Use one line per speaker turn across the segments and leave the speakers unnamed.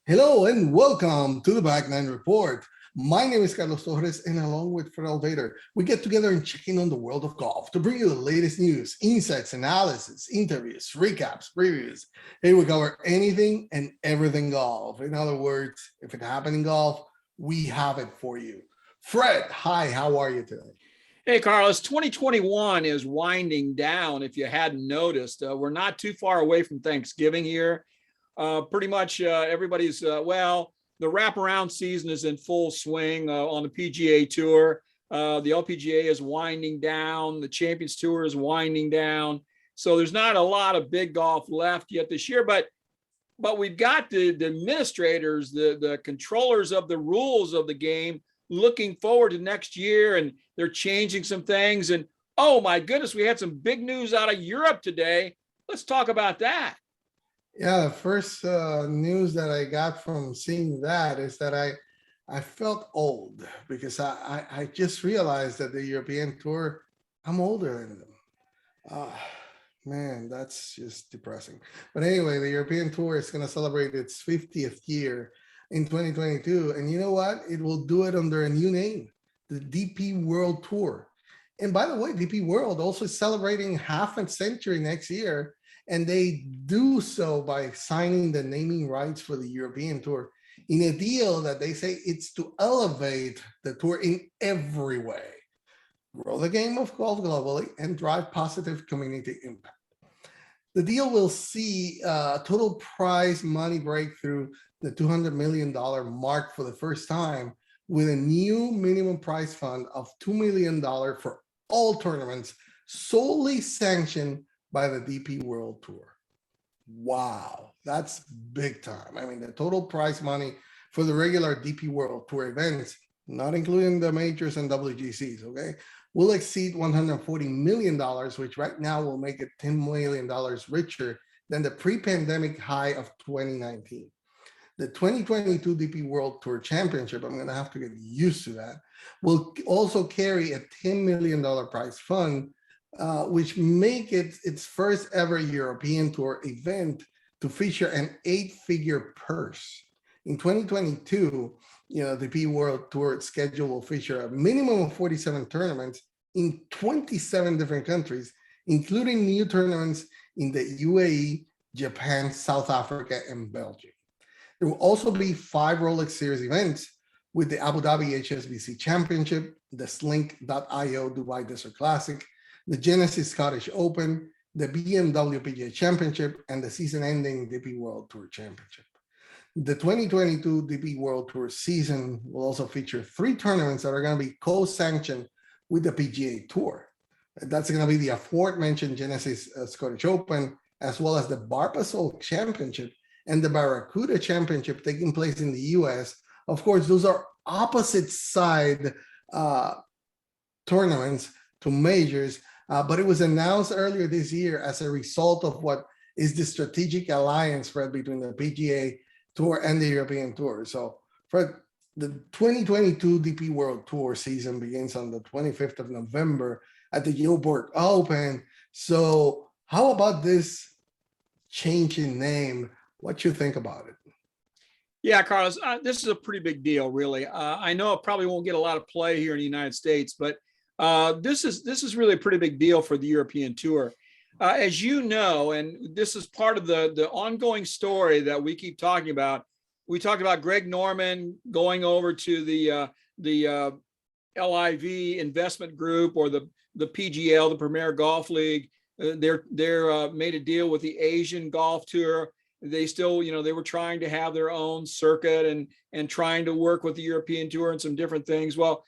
Hello and welcome to the Back Nine Report. My name is Carlos Torres, and along with Fred Altvater, we get together and check in on the world of golf to bring you the latest news, insights, analysis, interviews, recaps, previews. Here we cover anything and everything golf. In other words, if it happened in golf, we have it for you. Fred, hi, how are you today?
Hey, Carlos, 2021 is winding down. If you hadn't noticed, we're not too far away from Thanksgiving here. Pretty much everybody's, the wraparound season is in full swing on the PGA Tour. The LPGA is winding down. The Champions Tour is winding down. So there's not a lot of big golf left yet this year, but we've got the administrators, the controllers of the rules of the game looking forward to next year, and they're changing some things. And oh my goodness, we had some big news out of Europe today. Let's talk about that.
Yeah, the first news that I got from seeing that is that I felt old because I just realized that the European Tour, I'm older than them. Ah, man, that's just depressing. But anyway, the European Tour is going to celebrate its 50th year in 2022. And you know what? It will do it under a new name, the DP World Tour. And by the way, DP World also is celebrating half a century next year. And they do so by signing the naming rights for the European Tour in a deal that they say it's to elevate the tour in every way, grow the game of golf globally, and drive positive community impact. The deal will see total prize money break through the $200 million mark for the first time, with a new minimum prize fund of $2 million for all tournaments solely sanctioned by the DP World Tour. Wow, that's big time. I mean, the total prize money for the regular DP World Tour events, not including the majors and WGCs, okay, will exceed $140 million, which right now will make it $10 million richer than the pre-pandemic high of 2019. The 2022 DP World Tour Championship, I'm going to have to get used to that, will also carry a $10 million prize fund, which make it its first ever European Tour event to feature an 8-figure purse. In 2022, the P World Tour schedule will feature a minimum of 47 tournaments in 27 different countries, including new tournaments in the UAE, Japan, South Africa, and Belgium. There will also be 5 Rolex Series events, with the Abu Dhabi HSBC Championship, the Slink.io Dubai Desert Classic, the Genesis Scottish Open, the BMW PGA Championship, and the season-ending DP World Tour Championship. The 2022 DP World Tour season will also feature 3 tournaments that are going to be co-sanctioned with the PGA Tour. That's going to be the aforementioned Genesis Scottish Open, as well as the Barbasol Championship and the Barracuda Championship taking place in the US. Of course, those are opposite side tournaments to majors, but it was announced earlier this year as a result of what is the strategic alliance, Fred, between the PGA Tour and the European Tour. So, Fred, the 2022 DP World Tour season begins on the 25th of November at the Gilbert Open. So, how about this change in name? What you think about it?
Yeah, Carlos, this is a pretty big deal, really. I know it probably won't get a lot of play here in the United States, but this is really a pretty big deal for the European Tour. As you know, and this is part of the ongoing story that we keep talking about. We talked about Greg Norman going over to the LIV investment group, or the PGL, the Premier Golf League. They're made a deal with the Asian Golf Tour. They still, they were trying to have their own circuit and trying to work with the European Tour and some different things. Well,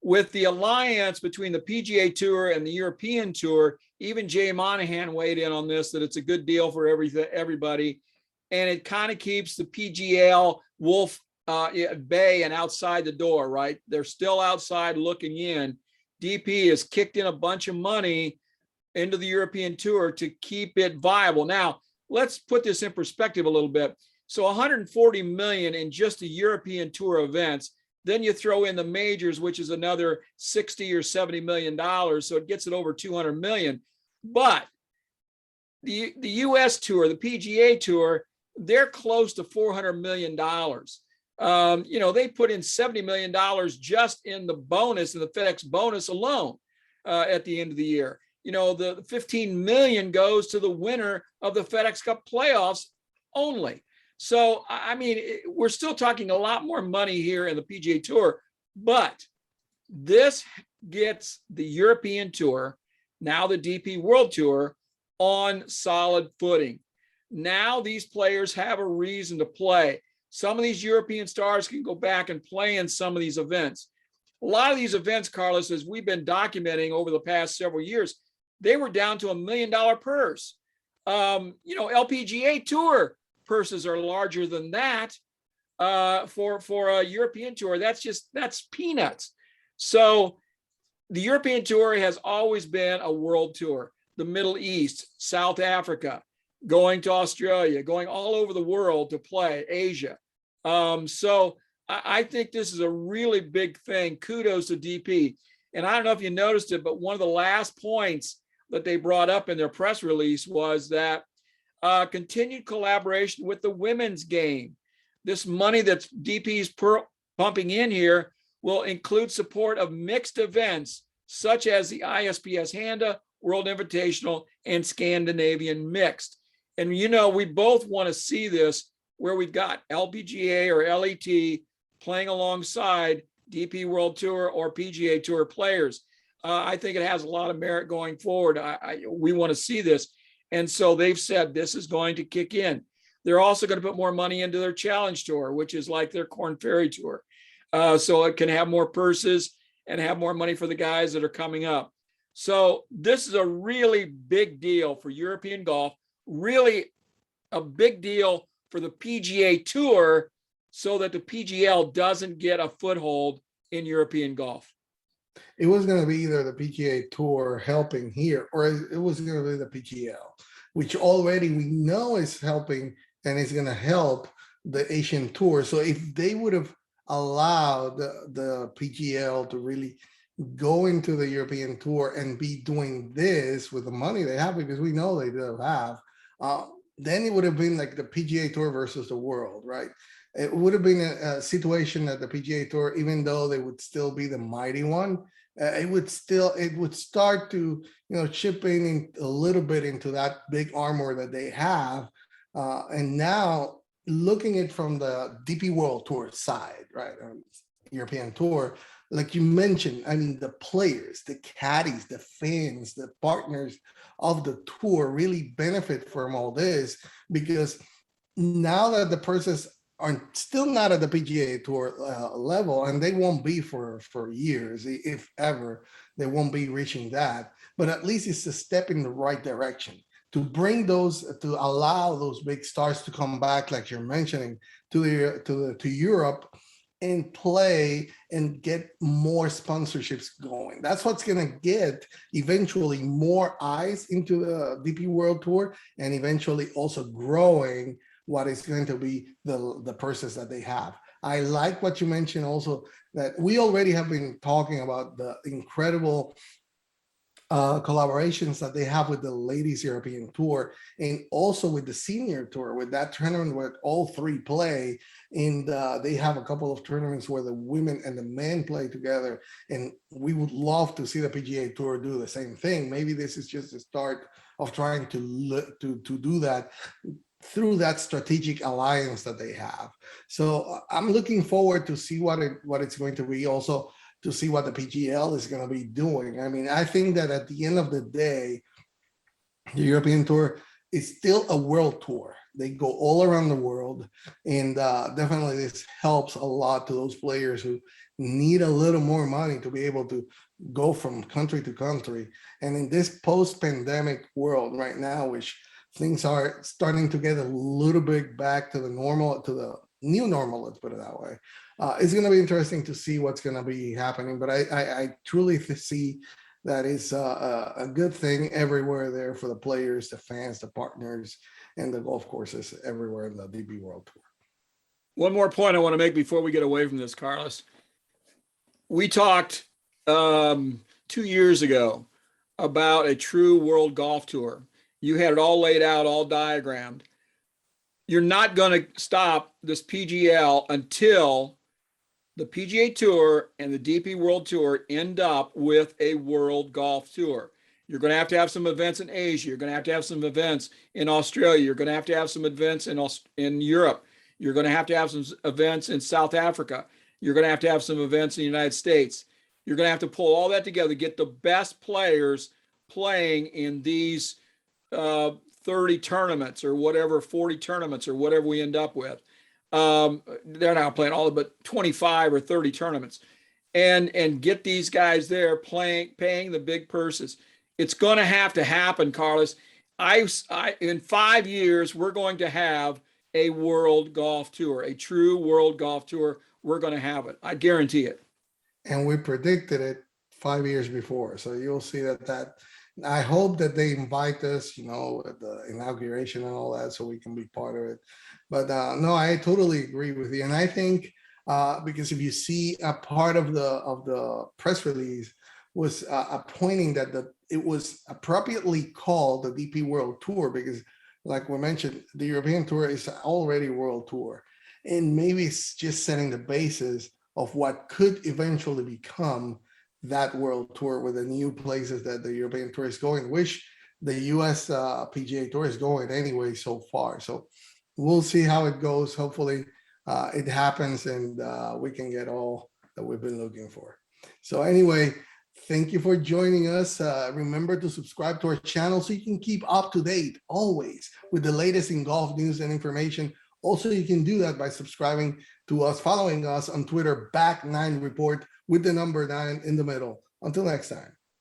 with the alliance between the PGA Tour and the European Tour, even Jay Monahan weighed in on this, that it's a good deal for everybody. And it kind of keeps the PGL wolf at bay and outside the door, right? They're still outside looking in. DP has kicked in a bunch of money into the European Tour to keep it viable. Now, let's put this in perspective a little bit. So 140 million in just the European Tour events. Then you throw in the majors, which is another 60 or 70 million dollars. So it gets it over 200 million. But the US Tour, the PGA Tour, they're close to $400 million. They put in $70 million just in the bonus, in the FedEx bonus alone at the end of the year. The 15 million goes to the winner of the FedEx Cup playoffs only. So, I mean, we're still talking a lot more money here in the PGA Tour, but this gets the European Tour, now the DP World Tour, on solid footing. Now these players have a reason to play. Some of these European stars can go back and play in some of these events. A lot of these events, Carlos, as we've been documenting over the past several years, they were down to $1 million purse. LPGA Tour purses are larger than that for a European Tour. That's peanuts. So the European Tour has always been a world tour. The Middle East, South Africa, going to Australia, going all over the world to play, Asia. So I think this is a really big thing. Kudos to DP. And I don't know if you noticed it, but one of the last points that they brought up in their press release was that continued collaboration with the women's game. This money that DP's pumping in here will include support of mixed events such as the ISPS Handa, World Invitational, and Scandinavian Mixed. And we both want to see this where we've got LPGA or LET playing alongside DP World Tour or PGA Tour players. I think it has a lot of merit going forward. We want to see this. And so they've said this is going to kick in. They're also going to put more money into their Challenge Tour, which is like their Korn Ferry Tour. So it can have more purses and have more money for the guys that are coming up. So this is a really big deal for European golf, really a big deal for the PGA Tour, so that the PGL doesn't get a foothold in European golf.
It was going to be either the PGA Tour helping here, or it was going to be the PGL, which already we know is helping and is going to help the Asian Tour. So if they would have allowed the PGL to really go into the European Tour and be doing this with the money they have, because we know they do have, then it would have been like the PGA Tour versus the world, right? It would have been a situation that the PGA Tour, even though they would still be the mighty one, it would start to chip in a little bit into that big armor that they have. And now looking at from the DP World Tour side, right, European Tour, like you mentioned, I mean, the players, the caddies, the fans, the partners of the tour really benefit from all this, because now that the purses are still not at the PGA Tour level, and they won't be for years, if ever, they won't be reaching that. But at least it's a step in the right direction to bring those, to allow those big stars to come back, like you're mentioning, to Europe and play and get more sponsorships going. That's what's going to get eventually more eyes into the DP World Tour, and eventually also growing what is going to be the purses that they have. I like what you mentioned also, that we already have been talking about the incredible collaborations that they have with the Ladies European Tour, and also with the Senior Tour, with that tournament where all three play. And they have a couple of tournaments where the women and the men play together. And we would love to see the PGA Tour do the same thing. Maybe this is just the start of trying to do that through that strategic alliance that they have. So I'm looking forward to see what it's going to be, also to see what the PGL is going to be doing. I mean, I think that at the end of the day, the European Tour is still a world tour. They go all around the world, and definitely this helps a lot to those players who need a little more money to be able to go from country to country. And in this post-pandemic world right now, which things are starting to get a little bit back to the normal, to the new normal, let's put it that way. It's going to be interesting to see what's going to be happening, but I truly see that it's a good thing everywhere there for the players, the fans, the partners, and the golf courses everywhere in the DP World Tour.
One more point I want to make before we get away from this, Carlos. We talked 2 years ago about a true world golf tour. You had it all laid out, all diagrammed. you're not going to stop this PGL until the PGA Tour and the DP World Tour end up with a World Golf Tour. You're going to have some events in Asia. You're going to have some events in Australia. You're going to have some events in Europe. You're going to have some events in South Africa. You're going to have some events in the United States. You're going to have to pull all that together, get the best players playing in these 30 tournaments or whatever, 40 tournaments or whatever we end up with. They're not playing all of but 25 or 30 tournaments, and get these guys there paying the big purses. It's going to happen, Carlos. In 5 years, we're going to have a World Golf Tour, a true World Golf Tour. We're going to have it. I guarantee it.
And we predicted it 5 years before. So you'll see that I hope that they invite us, at the inauguration and all that, so we can be part of it. But no, I totally agree with you. And I think because if you see a part of the press release was pointing that it was appropriately called the DP World Tour, because like we mentioned, the European Tour is already World Tour. And maybe it's just setting the basis of what could eventually become that World Tour with the new places that the European Tour is going, which the US PGA Tour is going anyway so far. So we'll see how it goes. Hopefully it happens and we can get all that we've been looking for. So anyway, thank you for joining us. Remember to subscribe to our channel so you can keep up to date always with the latest in golf news and information. Also, you can do that by subscribing to us, following us on Twitter, Back9Report with the number 9 in the middle. Until next time.